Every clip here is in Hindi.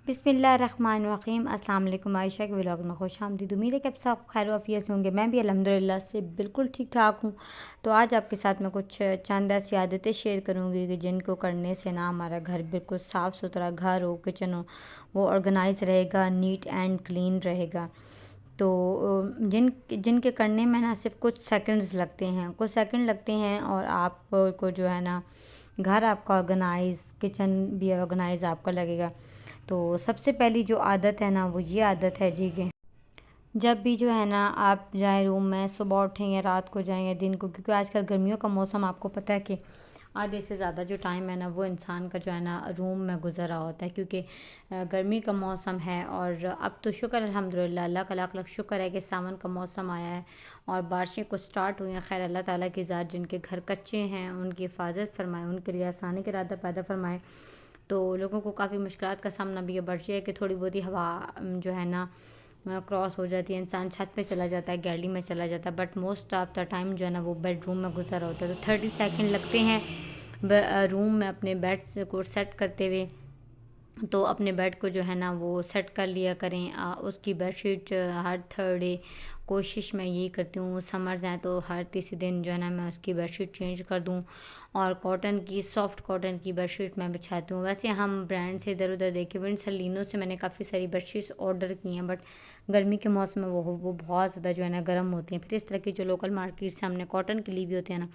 बिस्मिल्लाहिर्रहमानिर्रहीम। अस्सलाम वालेकुम। आयशा के व्लॉग में खुश आमदीद। उम्मीद है कि आप सब खैर वाफियत से होंगे। मैं भी अल्हम्दुलिल्लाह से बिल्कुल ठीक ठाक हूँ। तो आज आपके साथ मैं कुछ चंद ऐसी आदतें शेयर करूँगी कि जिनको करने से ना हमारा घर बिल्कुल साफ़ सुथरा, घर हो, किचन हो, वो ऑर्गेनाइज रहेगा, नीट एंड क्लीन रहेगा। तो जिनके करने में ना सिर्फ कुछ सेकंड्स लगते हैं, कुछ सेकंड लगते हैं और आपको जो है ना घर आपका ऑर्गेनाइज, किचन भी ऑर्गेनाइज आपका लगेगा। तो सबसे पहली जो आदत है ना वो ये आदत है जी कि जब भी जो है ना आप जाएँ रूम में, सुबह उठें या रात को जाएँ या दिन को, क्योंकि आजकल गर्मियों का मौसम आपको पता है कि आधे से ज़्यादा जो टाइम है ना वो इंसान का जो है ना रूम में गुजर रहा होता है, क्योंकि गर्मी का मौसम है। और अब तो शुक्र अल्हम्दुलिल्लाह, अल्लाह का लाख लाख शुक्र है कि सावन का मौसम आया है और बारिशें कुछ स्टार्ट हुई हैं। खैर अल्लाह ताला की ज़ात जिनके घर कच्चे हैं उनकी हिफाजत फरमाए, उनके लिए आसानी के इरादा पैदा फरमाए। तो लोगों को काफ़ी मुश्किलात का सामना भी ये बढ़ती है कि थोड़ी बहुत ही हवा जो है ना क्रॉस हो जाती है, इंसान छत पे चला जाता है, गैलरी में चला जाता है, but most of the time जो है ना वो बेडरूम में गुजरा होता है। तो 30 सेकंड लगते हैं रूम में अपने बेड्स को सेट करते हुए। तो अपने बेड को जो है ना वो सेट कर लिया करें। उसकी बेडशीट हर थर्ड डे कोशिश मैं यही करती हूँ, समर्स हैं तो हर तीसरे दिन जो है ना मैं उसकी बेडशीट चेंज कर दूँ। और कॉटन की, सॉफ्ट कॉटन की बेडशीट मैं बिछाती हूँ। वैसे हम ब्रांड से इधर उधर देखे, विंड सलीनो से मैंने काफ़ी सारी बेडशीट्स ऑर्डर की हैं, बट गर्मी के मौसम में वो बहुत ज़्यादा जो है ना गर्म होती हैं। फिर इस तरह की जो लोकल मार्केट से हमने कॉटन की ली हुई होती है ना,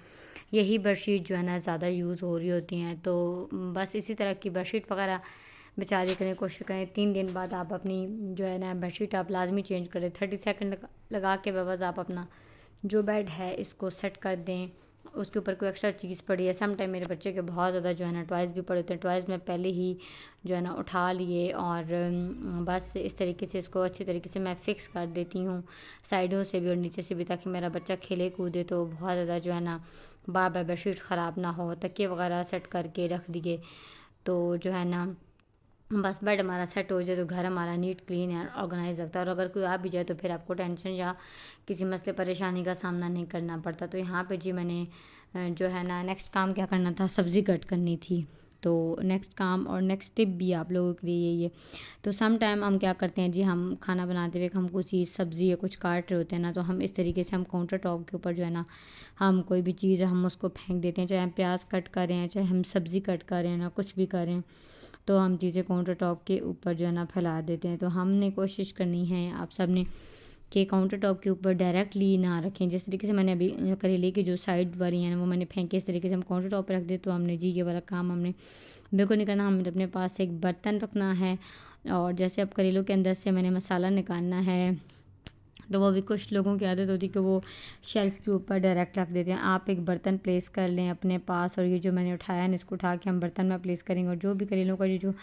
यही बेडशीट जो है ना ज़्यादा यूज़ हो रही होती हैं। तो बस इसी तरह की बेडशीट वगैरह बचा दी करें, कोशिश करें 3 दिन बाद आप अपनी जो है ना बेडशीट आप लाजमी चेंज करें। 30 सेकंड लगा के बस आप अपना जो बेड है इसको सेट कर दें। उसके ऊपर कोई एक्स्ट्रा चीज़ पड़ी है, सम टाइम मेरे बच्चे के बहुत ज़्यादा जो है ना टॉयज़ भी पड़े होते हैं, टॉयज़ में पहले ही जो है ना उठा लिए और बस इस तरीके से इसको अच्छी तरीके से मैं फ़िक्स कर देती हूँ, साइडों से भी और नीचे से भी, ताकि मेरा बच्चा खेले कूदे तो बहुत ज़्यादा जो है ना बार बार बेडशीट ख़राब ना हो। तकिए वगैरह सेट करके रख दिए तो जो है ना बस बेड हमारा सेट हो जाए तो घर हमारा नीट क्लीन है, ऑर्गेनाइज लगता है। और अगर कोई आ भी जाए तो फिर आपको टेंशन या किसी मसले परेशानी का सामना नहीं करना पड़ता। तो यहाँ पे जी मैंने जो है ना नेक्स्ट काम क्या करना था, सब्ज़ी कट करनी थी। तो नेक्स्ट काम और नेक्स्ट टिप भी आप लोगों के लिए यही है। तो सम टाइम हम क्या करते हैं जी, हम खाना बनाते हुए हम कुछ चीज़ सब्ज़ी या कुछ काट रहे होते हैं ना, तो हम इस तरीके से हम काउंटर टॉप के ऊपर जो है ना हम कोई भी चीज़ हम उसको फेंक देते हैं, चाहे हम प्याज कट कर रहे हैं, चाहे हम सब्ज़ी कट कर रहे हैं ना, कुछ भी करें तो हम चीज़ें काउंटर टॉप के ऊपर जो है ना फैला देते हैं। तो हमने कोशिश करनी है आप सब ने कि काउंटर टॉप के ऊपर डायरेक्टली ना रखें। जिस तरीके से मैंने अभी करेले की जो साइड वाली हैं वो मैंने फेंके, इस तरीके से हम काउंटर टॉप पर रख दे तो हमने जी ये वाला काम हमने बिल्कुल नहीं करना। हमें अपने पास एक बर्तन रखना है और जैसे अब करेलों के अंदर से मैंने मसाला निकालना है तो वो भी कुछ लोगों की आदत होती है कि वो शेल्फ़ के ऊपर डायरेक्ट रख देते हैं। आप एक बर्तन प्लेस कर लें अपने पास और ये जो मैंने उठाया है ना इसको उठा के हम बर्तन में प्लेस करेंगे और जो भी करेलों का ये जो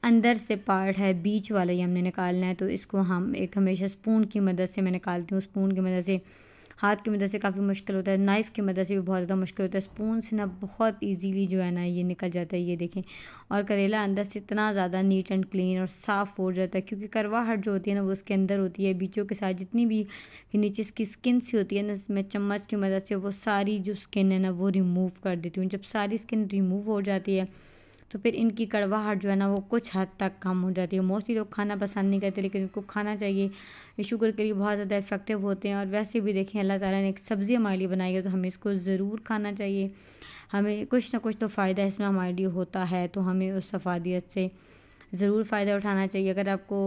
अंदर से पार्ट है, बीच वाला ही हमने निकालना है। तो इसको हम एक हमेशा स्पून की मदद से मैं निकालती हूँ। स्पून की मदद से, हाथ की मदद से काफ़ी मुश्किल होता है, नाइफ़ की मदद से भी बहुत ज़्यादा मुश्किल होता है, स्पून से ना बहुत इजीली जो है ना ये निकल जाता है, ये देखें। और करेला अंदर से इतना ज़्यादा नीट एंड क्लीन और साफ़ हो जाता है, क्योंकि करवाहट जो होती है ना वो उसके अंदर होती है, बीचों के साथ जितनी भी नीचे इसकी स्किन सी होती है ना, मैं चम्मच की मदद से वो सारी जो स्किन है ना वो रिमूव कर देती हूँ। जब सारी स्किन रिमूव हो जाती है तो फिर इनकी कड़वाहट जो है ना वो कुछ हद तक कम हो जाती है। मोस्टली लोग खाना पसंद नहीं करते, लेकिन इनको खाना चाहिए, ये शुगर के लिए बहुत ज़्यादा इफ़ेक्टिव होते हैं। और वैसे भी देखें अल्लाह ताला ने एक सब्ज़ी हमारे लिए बनाई है तो हमें इसको ज़रूर खाना चाहिए। हमें कुछ ना कुछ तो फ़ायदा इसमें हमारे लिए होता है, तो हमें उस अफ़ादियत से ज़रूर फ़ायदा उठाना चाहिए। अगर आपको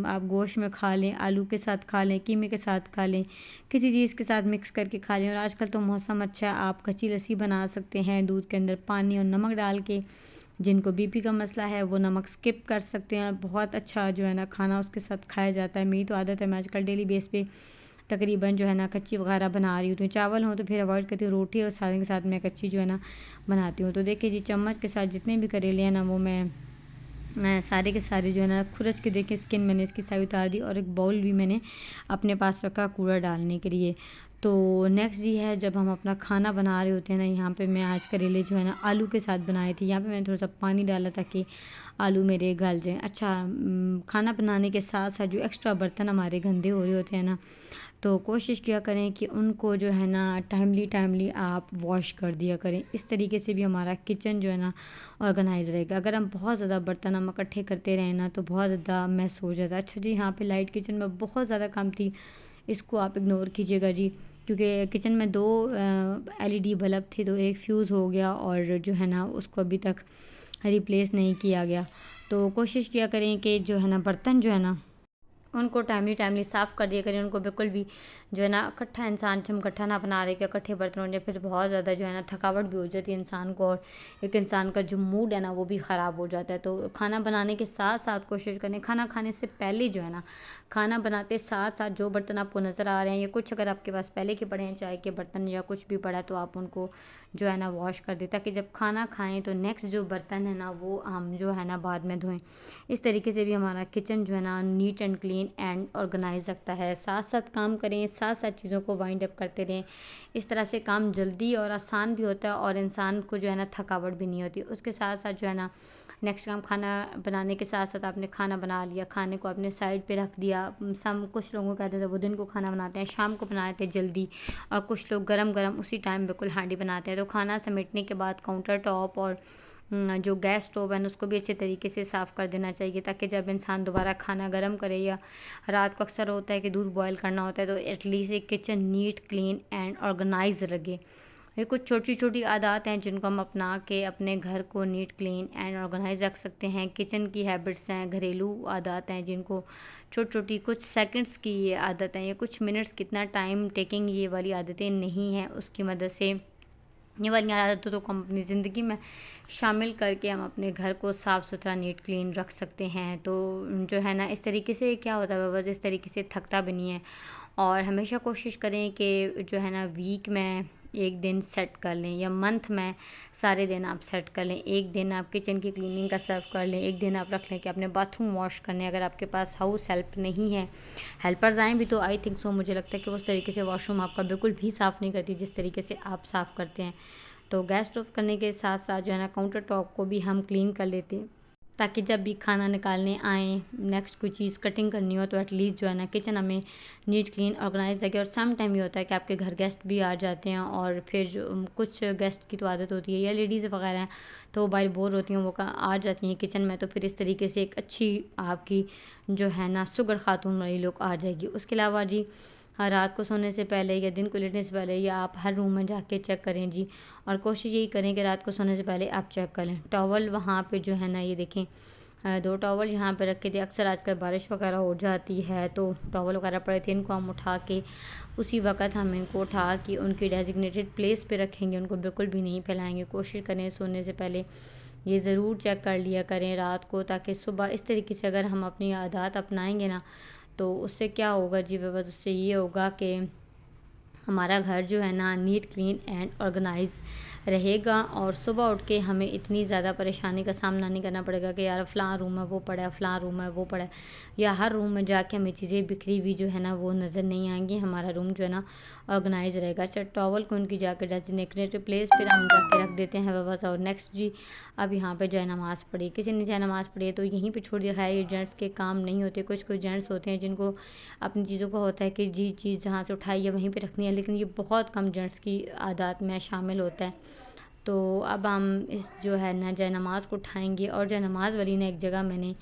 आप गोश्त में खा लें, आलू के साथ खा लें, कीमे के साथ खा लें, किसी चीज़ के साथ मिक्स करके खा लें। और आजकल तो मौसम अच्छा है, आप कच्ची लस्सी बना सकते हैं दूध के अंदर पानी और नमक डाल के। जिनको बीपी का मसला है वो नमक स्किप कर सकते हैं, बहुत अच्छा जो है ना खाना उसके साथ खाया जाता है। मेरी तो आदत है, मैं आजकल डेली बेस पे तकरीबन जो है ना कच्ची वगैरह बना रही हूँ। तो चावल हो तो फिर अवॉइड करती हूँ, रोटी और सालन के साथ मैं कच्ची जो है ना बनाती हूँ। तो देखिए जी, चम्मच के साथ जितने भी करेले हैं ना वो मैं सारे के सारे जो है ना खुरच के देखिए स्किन मैंने इसकी सारी उतार दी। और एक बाउल भी मैंने अपने पास रखा कूड़ा डालने के लिए। तो नेक्स्ट ये है, जब हम अपना खाना बना रहे होते हैं ना, यहाँ पे मैं आज करेले जो है ना आलू के साथ बनाए थे। यहाँ पे मैंने थोड़ा सा पानी डाला ताकि आलू मेरे गल जाएँ। अच्छा, खाना बनाने के साथ साथ जो एक्स्ट्रा बर्तन हमारे गंदे हो रहे होते हैं ना, तो कोशिश किया करें कि उनको जो है ना टाइमली आप वॉश कर दिया करें। इस तरीके से भी हमारा किचन जो है ना ऑर्गेनाइज़ रहेगा। अगर हम बहुत ज़्यादा बर्तन हम इकट्ठे करते रहें ना तो बहुत ज़्यादा मैस हो जाता है। अच्छा जी, यहाँ पे लाइट किचन में बहुत ज़्यादा कम थी, इसको आप इग्नोर कीजिएगा जी, क्योंकि किचन में 2 एलईडी बल्ब थे, तो एक फ्यूज़ हो गया और जो है ना उसको अभी तक रिप्लेस नहीं किया गया। तो कोशिश किया करें कि जो है ना बर्तन जो है ना उनको टाइमली साफ़ कर दिया करें। उनको बिल्कुल भी जो है ना इकट्ठा इंसान हम इकट्ठा ना बना रहे कि इकट्ठे बर्तन होने, फिर बहुत ज़्यादा जो है ना थकावट भी हो जाती है इंसान को, और एक इंसान का जो मूड है ना वो भी ख़राब हो जाता है। तो खाना बनाने के साथ साथ कोशिश करें, खाना खाने से पहले जो है ना, खाना बनाते साथ साथ जो बर्तन आपको नज़र आ रहे हैं या कुछ अगर आपके पास पहले के पड़े हैं, चाय के बर्तन या कुछ भी पड़ा है, तो आप उनको जो है ना वॉश कर दें, ताकि जब खाना खाएँ तो नेक्स्ट जो बर्तन है ना वो हम जो है ना बाद में धोएँ। इस तरीके से भी हमारा किचन जो है ना neat and clean and organise रखता है। साथ साथ काम करें, साथ साथ चीज़ों को वाइंड अप करते रहें। इस तरह से काम जल्दी और आसान भी होता है और इंसान को जो है ना थकावट भी नहीं होती। उसके साथ साथ जो है ना नेक्स्ट काम, खाना बनाने के साथ साथ आपने खाना बना लिया, खाने को आपने साइड पे रख दिया। सम कुछ लोगों का कहते थे वो दिन को खाना बनाते हैं, शाम को बनाते हैं जल्दी, और कुछ लोग गरम गरम उसी टाइम बिल्कुल हांडी बनाते हैं। तो खाना समेटने के बाद काउंटर टॉप और जो गैस स्टोव है ना उसको भी अच्छे तरीके से साफ़ कर देना चाहिए, ताकि जब इंसान दोबारा खाना गर्म करे, या रात को अक्सर होता है कि दूध बॉयल करना होता है, तो एटलीस्ट एक kitchen neat clean and organise लगे। ये कुछ छोटी छोटी आदत हैं जिनको हम अपना के अपने घर को नीट क्लीन एंड ऑर्गेनाइज रख सकते हैं। किचन की हैबिट्स हैं, घरेलू आदत हैं जिनको छोटी छोटी कुछ सेकंड्स की ये आदत हैं, या कुछ मिनट्स, कितना टाइम टेकिंग ये वाली आदतें नहीं हैं, उसकी मदद से ये वाली आदतों को हम अपनी ज़िंदगी में शामिल करके हम अपने घर को साफ़ सुथरा नीट क्लीन रख सकते हैं। तो जो है ना इस तरीके से क्या होता है, बस इस तरीके से थकता भी नहीं है। और हमेशा कोशिश करें कि जो है ना वीक में एक दिन सेट कर लें, या मंथ में सारे दिन आप सेट कर लें। एक दिन आप किचन की क्लीनिंग का सर्व कर लें, एक दिन आप रख लें कि अपने बाथरूम वॉश करने। अगर आपके पास हाउस हेल्प नहीं है, हेल्पर्स आएँ भी, तो आई थिंक सो मुझे लगता है कि उस तरीके से वॉशरूम आपका बिल्कुल भी साफ़ नहीं करती जिस तरीके से आप साफ़ करते हैं। तो गैस स्टोव करने के साथ साथ जो है ना काउंटर टॉप को भी हम क्लीन कर लेते हैं, ताकि जब भी खाना निकालने आएँ, नेक्स्ट कोई चीज़ कटिंग करनी हो, तो एटलीस्ट जो है ना किचन हमें नीट क्लीन ऑर्गेनाइज लगे। और सम टाइम ये होता है कि आपके घर गेस्ट भी आ जाते हैं, और फिर जो कुछ गेस्ट की तो आदत होती है, या लेडीज़ वगैरह हैं तो वो बाहर बोर होती हैं, वो आ जाती हैं किचन में, तो फिर इस तरीके से एक अच्छी आपकी जो है ना सुगड़ खातून वाली लुक आ जाएगी। उसके अलावा जी, हाँ, रात को सोने से पहले या दिन को लेटने से पहले, या आप हर रूम में जाके चेक करें जी, और कोशिश यही करें कि रात को सोने से पहले आप चेक कर लें। टॉवल वहाँ पे जो है ना, ये देखें 2 टॉवल यहाँ पे रखे थे। अक्सर आजकल बारिश वगैरह हो जाती है तो टॉवल वगैरह पड़े थे, इनको हम उठा के उसी वक्त हम इनको उठा के उनकी डेजिग्नेटेड प्लेस पे रखेंगे, उनको बिल्कुल भी नहीं फैलाएंगे। कोशिश करें सोने से पहले ये ज़रूर चेक कर लिया करें रात को, ताकि सुबह इस तरीके से अगर हम अपनी आदत अपनाएंगे ना, तो उससे क्या होगा जी, बस उससे ये होगा कि हमारा घर जो है ना नीट क्लीन एंड ऑर्गेनाइज रहेगा, और सुबह उठ के हमें इतनी ज़्यादा परेशानी का सामना नहीं करना पड़ेगा कि यार फ़लाँ रूम में वो पड़ा है, फ़लाँ रूम में वो पड़ा है, या हर रूम में जाके हमें चीज़ें बिखरी हुई जो है ना वो नज़र नहीं आएंगी। हमारा रूम जो है ना ऑर्गेनाइज रहेगा। अच्छा, टॉवल को उनकी जाकर डेजिग्नेटेड प्लेस पर हम जाके रख देते हैं बस। और नेक्स्ट जी, अब यहाँ पे जय नमाज़ पढ़ी, किसी ने जय नमाज़ पढ़ी है तो यहीं पे छोड़ दिया। खैर, ये जेंट्स के काम नहीं होते, कुछ कुछ जेंट्स होते हैं जिनको अपनी चीज़ों का होता है कि जी चीज़ जहाँ से उठाई है वहीं पे रखनी है, लेकिन ये बहुत कम जेंट्स की आदत में शामिल होता है। तो अब हम इस जो है ना जय नमाज़ को उठाएंगे, और जय नमाज़ वाली ना एक जगह मैंने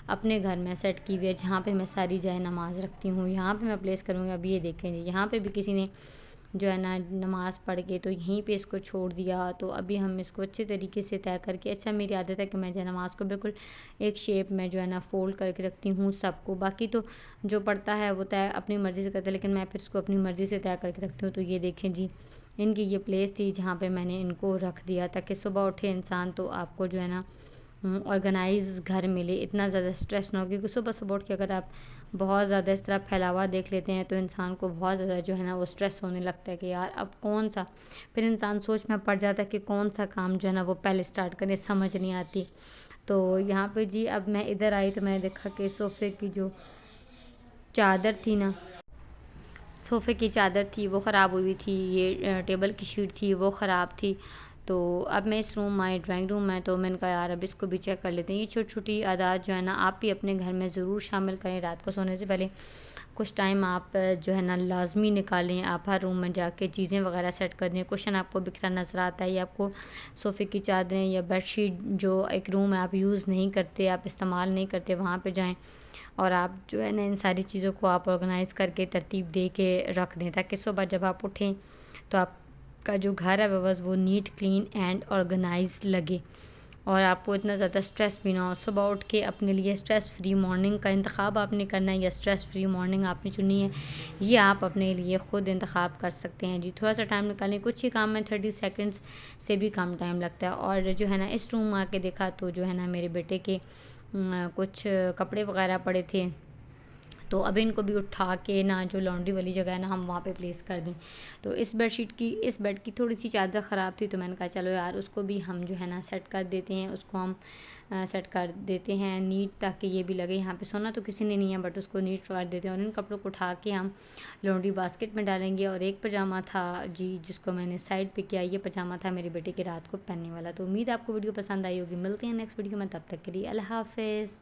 अपने घर में सेट की हुई है जहाँ पे मैं सारी जय नमाज़ रखती हूँ, यहाँ पे मैं प्लेस करूँगी। अब ये देखेंगे, यहाँ पे भी किसी ने जो है ना नमाज़ पढ़ के तो यहीं पे इसको छोड़ दिया। तो अभी हम इसको अच्छे तरीके से तय करके, अच्छा मेरी आदत है कि मैं जो नमाज़ को बिल्कुल एक शेप में जो है ना फ़ोल्ड करके रखती हूँ सबको। बाकी तो जो पढ़ता है वो तय अपनी मर्ज़ी से करता है, लेकिन मैं फिर इसको अपनी मर्ज़ी से तय करके रखती हूँ। तो ये देखें जी, इनकी ये प्लेस थी जहाँ पे मैंने इनको रख दिया, ताकि सुबह उठे इंसान तो आपको जो है ना ऑर्गेनाइज घर मिले, इतना ज़्यादा स्ट्रेस ना हो। क्योंकि सुबह सुबह उठ के अगर आप बहुत ज़्यादा इस तरह फैलावा देख लेते हैं तो इंसान को बहुत ज़्यादा जो है ना वो स्ट्रेस होने लगता है कि यार अब कौन सा, फिर इंसान सोच में पड़ जाता है कि कौन सा काम जो है ना वो पहले स्टार्ट करें, समझ नहीं आती। तो यहाँ पे जी अब मैं इधर आई तो मैंने देखा कि सोफ़े की जो चादर थी ना, सोफ़े की चादर थी वो ख़राब हुई थी, ये टेबल की शीट थी वो ख़राब थी। तो अब मैं इस रूम आई, ड्राइंग रूम में, तो मैंने कहा यार अब इसको भी चेक कर लेते हैं। ये छोटी छोटी आदत जो है ना आप भी अपने घर में ज़रूर शामिल करें। रात को सोने से पहले कुछ टाइम आप जो है ना लाजमी निकालें। आप हर रूम में जाके चीज़ें वगैरह सेट कर दें। कुशन आपको बिखरा नज़र आता है या आपको सोफ़े की चादरें या बेडशीट जो एक रूम है आप यूज़ नहीं करते, आप इस्तेमाल नहीं करते, वहाँ पे जाएं और आप जो है ना इन सारी चीज़ों को आप ऑर्गेनाइज़ करके तरतीब दे के रख दें, ताकि सुबह जब आप उठें तो आपका जो घर है बस वो नीट, क्लीन एंड ऑर्गेनाइज लगे और आपको इतना ज़्यादा स्ट्रेस भी ना हो। सुबह उठ के अपने लिए स्ट्रेस फ्री मॉर्निंग का इंतखाब आपने करना है या स्ट्रेस फ्री मॉर्निंग आपने चुनी है, ये आप अपने लिए ख़ुद इंतखाब कर सकते हैं जी। थोड़ा सा टाइम निकालें, कुछ ही काम में 30 सेकंड्स से भी कम टाइम लगता है। और जो है ना इस रूम में आके देखा तो जो है ना मेरे बेटे के कुछ कपड़े वगैरह पड़े थे, तो अब इनको भी उठा के ना जो लॉन्ड्री वाली जगह है ना हम वहाँ पे प्लेस कर दें। तो इस बेड की थोड़ी सी चादर ख़राब थी, तो मैंने कहा चलो यार उसको भी हम जो है ना सेट कर देते हैं, उसको हम सेट कर देते हैं नीट, ताकि ये भी लगे यहाँ पे सोना तो किसी ने नहीं है बट उसको नीट कर देते हैं। और इन कपड़ों को उठा के हम लॉन्ड्री बास्केट में डालेंगे। और एक पजामा था जी जिसको मैंने साइड पे किया, ये पजामा था मेरे बेटे के रात को पहनने वाला। तो उम्मीद आपको वीडियो पसंद आई होगी। मिलते हैं नेक्स्ट वीडियो में, तब तक के लिए अल्लाह हाफ़िज़।